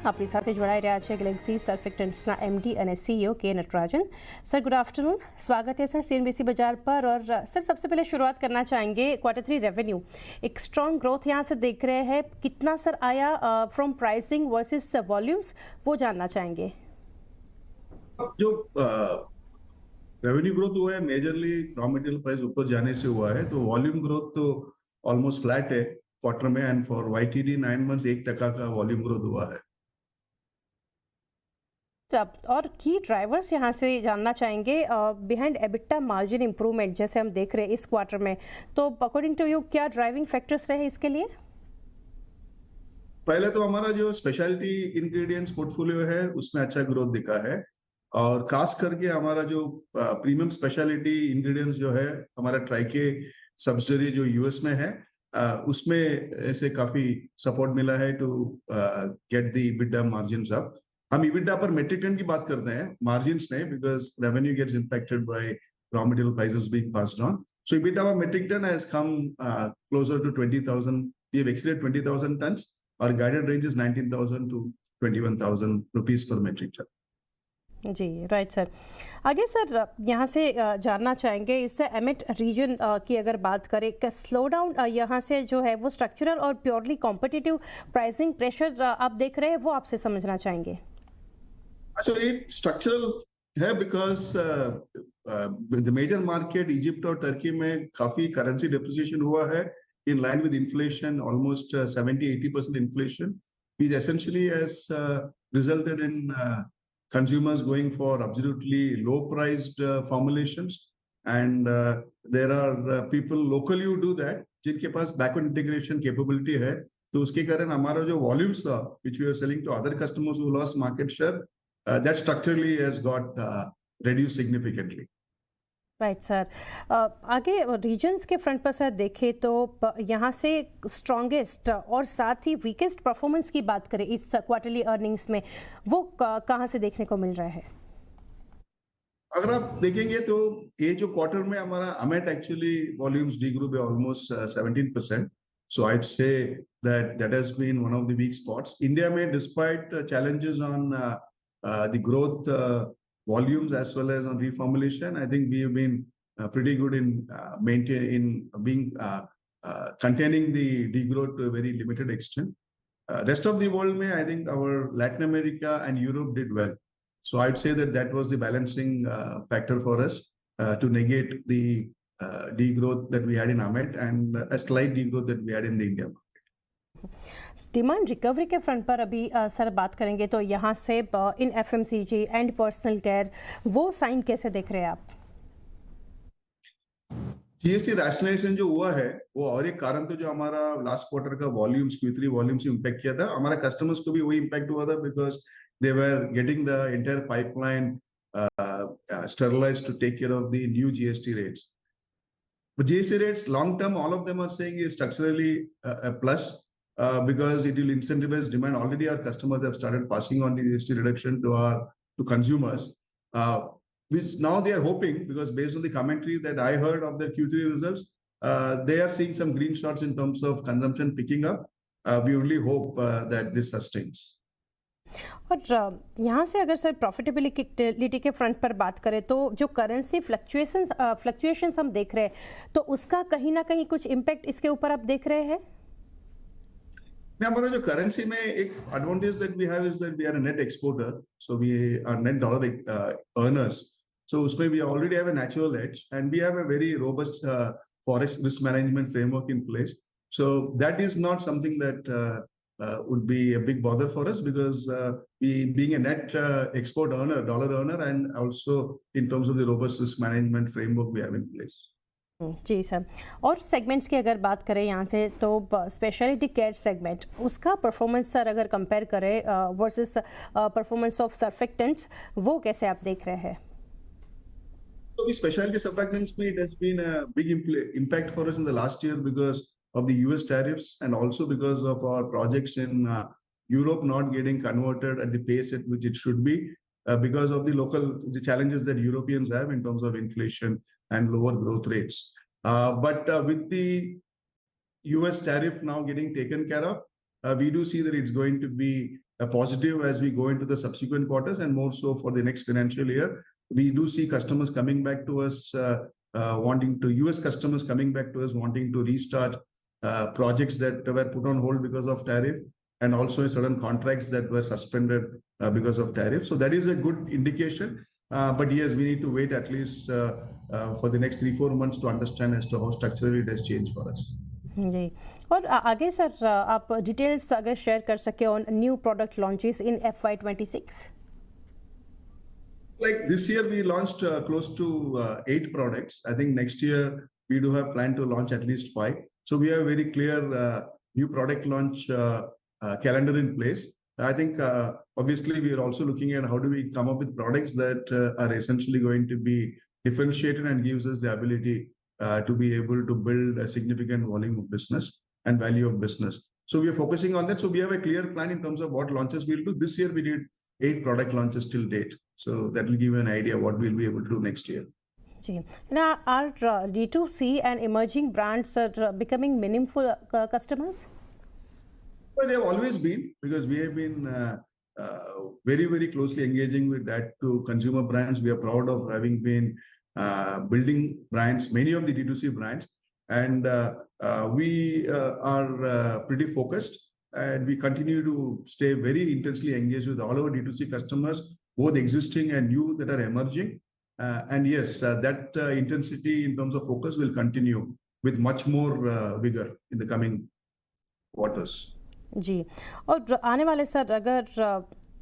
આપણી સાથે જોડાઈ રહ્યા છે ગેલેક્સી સર્ફેક્ટન્ટ્સના एमडी અને सीईओ के नटराजन। सर गुड आफ्टरनून, स्वागत है सर सीएनबीसी बाजार पर। और सर सबसे पहले शुरुआत करना चाहेंगे Q3 रेवेन्यू, एक स्ट्रॉन्ग ग्रोथ यहाँ से देख रहे हैं, कितना सर आया फ्रॉम प्राइसिंग वर्सेस वॉल्यूम्स, वो जानना चाहेंगे। जो रेवेन्यू ग्रोथ हुआ है मेजरली रॉ मटेरियल प्राइस ऊपर जाने से हुआ है, तो वॉल्यूम ग्रोथ तो ऑलमोस्ट फ्लैट है क्वार्टर में, एंड फॉर YTD 9 मंथ्स 1% का वॉल्यूम ग्रोथ हुआ है। और की ड्राइवर्स यहाँ से जानना चाहेंगे बिहाइंड एबिटा मार्जिन इंप्रूवमेंट जैसे हम देख रहे हैं इस क्वार्टर में, तो अकॉर्डिंग टू यू क्या ड्राइविंग फैक्टर्स रहे इसके लिए? पहले तो हमारा जो स्पेशलिटी इंग्रेडिएंट्स पोर्टफोलियो है उसमें अच्छा ग्रोथ दिखा है, और खास करके हमारा जो प्रीमियम स्पेशलिटी इंग्रेडिएंट्स जो है हमारा ट्राइके सब्सिडरी जो यूएस में है, उसमें ऐसे काफी सपोर्ट मिला है to get the EBITDA margins अप। हम EBITDA पर मेट्रिक टन की बात करते हैं, मार्जिन्स नहीं, because revenue gets impacted by raw material prices being passed on. So EBITDA per metric ton has come closer to 20,000, we have exceeded 20,000 tons, और guided range is 19,000 to 21,000 rupees per metric ton. जी right sir. आगे sir यहाँ से जानना चाहेंगे इससे emit reason की अगर बात करें, क्या स्लो डाउन यहाँ से जो है वो स्ट्रक्चरल और प्योरली कॉम्पिटिटिव प्राइसिंग प्रेशर आप देख रहे हैं, वो आपसे समझना चाहेंगे। अच्छा, ये स्ट्रक्चरल है because the major market Egypt और टर्की में काफी करेंसी डिप्रिसिएशन हुआ है in line with inflation, almost 70-80% inflation, which essentially has resulted in consumers going for absolutely low-priced formulations, and there are people locally who do that, जिनके पास backward integration capability है, तो उसके कारण हमारा जो volumes था, which we are selling to other customers who lost market share, that structurally has got reduced significantly. Right sir. आगे regions के फ्रंट पर सर देखें तो यहाँ से स्ट्रॉन्गेस्ट और साथ ही वीकेस्ट परफॉर्मेंस की बात करें इस क्वार्टरली अर्निंग्स में, वो कहाँ से देखने को मिल रहा है? अगर आप देखेंगे तो ये जो क्वार्टर में हमारा अमेट actually volumes degrew by almost 17%, so I would say that has been one of the weak spots. India में despite challenges on the growth volumes as well as on reformulation, I think we have been pretty good in containing the degrowth to a very limited extent. Rest of the world, I think our Latin America and Europe did well. So I'd say that was the balancing factor for us to negate the degrowth that we had in AMET and a slight degrowth that we had in the India market. Demand recovery के front पर अभी sir बात करेंगे तो यहाँ से इन FMCG and personal care वो sign कैसे देख रहे हैं आप? जीएसटी रैशनलाइजेशन जो हुआ है वो और एक कारण तो जो हमारा लास्ट क्वार्टर का वॉल्यूम्स Q3 वॉल्यूम्स इम्पैक्ट किया था, हमारा कस्टमर्स को भी वही इम्पैक्ट हुआ था because they were getting the entire pipeline sterilized to take care of the new GST rates. But GST rates long term, all of them are saying is structurally a plus. Because it will incentivize demand. Already our customers have started passing on the GST reduction to consumers, which now they are hoping, because based on the commentary that I heard of their Q3 results, they are seeing some green shots in terms of consumption picking up. We only hope that this sustains. और यहाँ से अगर sir profitability के front पर बात करें तो जो करेंसी फ्लक्चुएशंस हम देख रहे हैं, तो उसका कहीं ना कहीं कुछ इम्पैक्ट इसके ऊपर आप देख रहे हैं? हमारा जो करेंसी में एक advantage that we have is that we are a net exporter, so we are net dollar earners, so उसमें we already have a natural edge and we have a very robust forex risk management framework in place, so that is not something that would be a big bother for us, because we being a net export earner, dollar earner, and also in terms of the robust risk management framework we have in place. जी sir. और segments की अगर बात करें यहाँ से तो speciality care segment, उसका परफॉर्मेंस सर अगर कंपेयर करें वर्सेस परफॉर्मेंस ऑफ सर्फेक्टेंट्स, वो कैसे आप देख रहे हैं? So specialty surfactants, it has been a big impact for us in the last year because of the US tariffs, and also because of our projects in Europe not getting converted at the pace at which it should be, because of the challenges that Europeans have in terms of inflation and lower growth rates. But with the US tariff now getting taken care of, we do see that it's going to be positive as we go into the subsequent quarters and more so for the next financial year. We do see customers coming back to us, US customers coming back to us, wanting to restart projects that were put on hold because of tariff, and also certain contracts that were suspended because of tariff. So that is a good indication. But yes, we need to wait at least for the next 3-4 months to understand as to how structurally it has changed for us. जी, और आगे sir आप details अगर share कर सके on new product launches in FY26. Like this year, we launched close to 8 products. I think next year we do have plan to launch at least 5. So we have very clear new product launch calendar in place. I think obviously we are also looking at how do we come up with products that are essentially going to be differentiated and gives us the ability to be able to build a significant volume of business and value of business. So we are focusing on that. So we have a clear plan in terms of what launches we'll do. This year we did 8 product launches till date. So that will give you an idea what we'll be able to do next year. Now, are D2C and emerging brands are becoming meaningful customers? Well, they have always been, because we have been very, very closely engaging with that to consumer brands. We are proud of having been building brands, many of the D2C brands, and we are pretty focused, and we continue to stay very intensely engaged with all our D2C customers, both existing and new that are emerging. And yes, that intensity in terms of focus will continue with much more vigor in the coming quarters. जी, और आने वाले sir अगर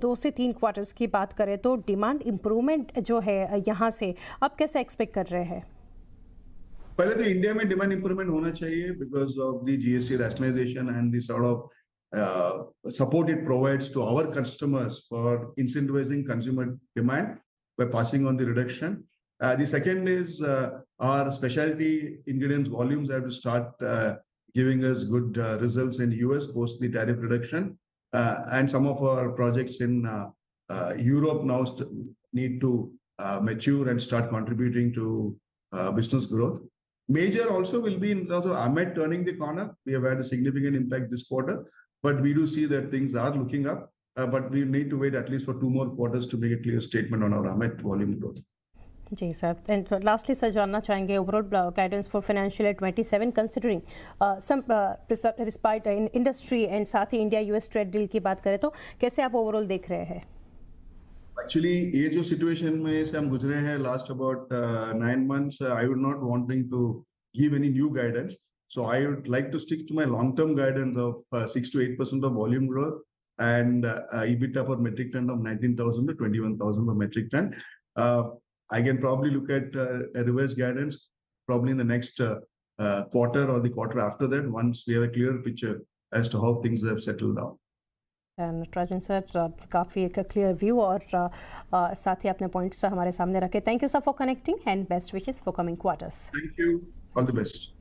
2 से 3 quarters की बात करें तो demand improvement जो है यहाँ से आप कैसे एक्सपेक्ट कर रहे हैं? पहले तो इंडिया में डिमांड इंप्रूवमेंट होना चाहिए because of the GST rationalization and the sort of support it provides to our customers for incentivizing consumer demand by passing on the reduction. The second is our specialty ingredients volumes have to start giving us good results in US post the tariff reduction. And some of our projects in Europe now need to mature and start contributing to business growth. Major also will be in terms of Amet turning the corner. We have had a significant impact this quarter, but we do see that things are looking up. But we need to wait at least for 2 more quarters to make a clear statement on our Amet volume growth. जी sir, and lastly sir जानना चाहेंगे overall guidance for financial year 27 considering some respite in industry and साथ ही India US trade deal की बात करें तो कैसे आप ओवरऑल देख रहे हैं? एक्चुअली ये जो सिचुएशन में से हम गुजरे हैं last about 9 months, I would not wanting to give any new guidance. So I would like to stick to my long-term guidance of 6 to 8% of volume growth and EBITDA per metric ton of 19,000 to 21,000 per metric ton. I can probably look at a reverse guidance probably in the next quarter or the quarter after that once we have a clear picture as to how things have settled down. Natarajan sir काफ़ी एक clear view और साथ ही अपने points हमारे सामने रखे. Thank you sir for connecting and best wishes for coming quarters. Thank you. All the best.